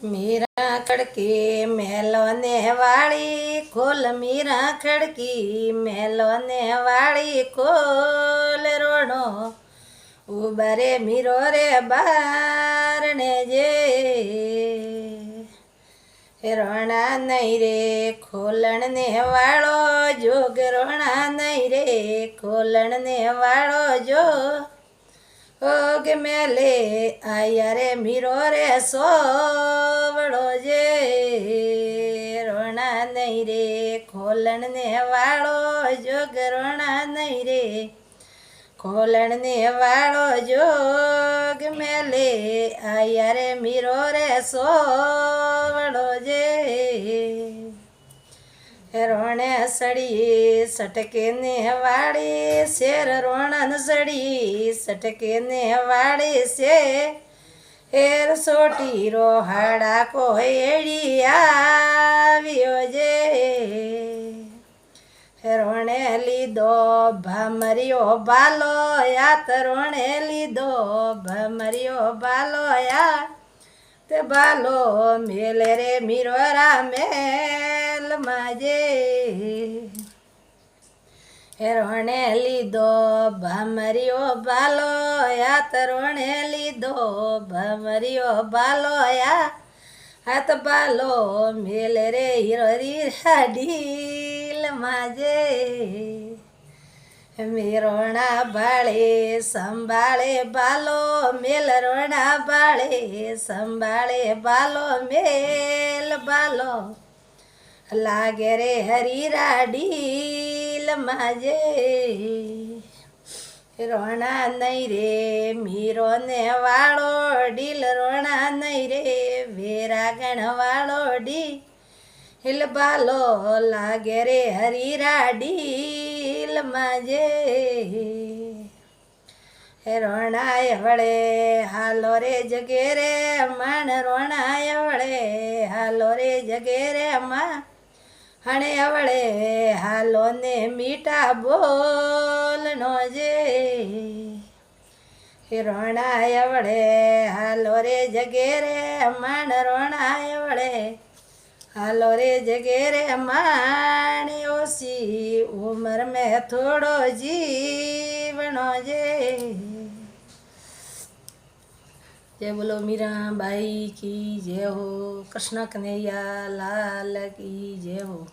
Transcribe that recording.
मीरा खड़की मेलो ने वाली खोल मीरा खड़की मेलो ने वाली खोल रोणो उबरे मीरो रे बार ने जे रोणा नहीं रे खोलन ने वालो जोग रोणा नहीं रे खोलन ने वालो जो ओग मेले आया रे मीरो रे सोवड़ो जे रोना नहीं रे खोलन ने वालो जोग रोना नहीं रे खोलन ने वालो जोग मेले आया रे मीरो रे सोवड़ो जे रोणे सड़ी सटके ने वाड़ी शेर रोणन सड़ी सटके ने वाड़ी से हेर सोटी रो हाड़ा को एड़ी आवियो जे रोणे लीधो भमरियो बालो या त रोणे लीधो भमरियो बालो या ते बालो मेले रे मीरोरा मेल माजे रोणे लीधो भमरियो बालो या त रोणे लीधो भमरियो बालो या हाथ बालो मेले रे हिरोरी ढील माजे मेरोणा बाळे संभाळे बालो मेल रोणा बाळे संभाळे बालो मेल बालो लागे रे हरीरा ढील माजे रोणा नहीं रे मीरो ने वाळो ढील रोणा नहीं रे वेरागण वाळो ढील बालो लागे रे हरीरा ढील माजे रोणाय वळे हालो रे जगे रे मन रोणाय वळे हालो रे जगे रे मा हणे अवळे हालो ने मीठा बोलनो जे रोणाय वळे हालो रे जगे रे मन रोणाय वळे हालो रे जगे रे माणी ओसी उम्र में थोड़ो जीवनो जे जय बोलो मीरा बाई की जय हो कृष्ण कन्हैया लाल की जय हो।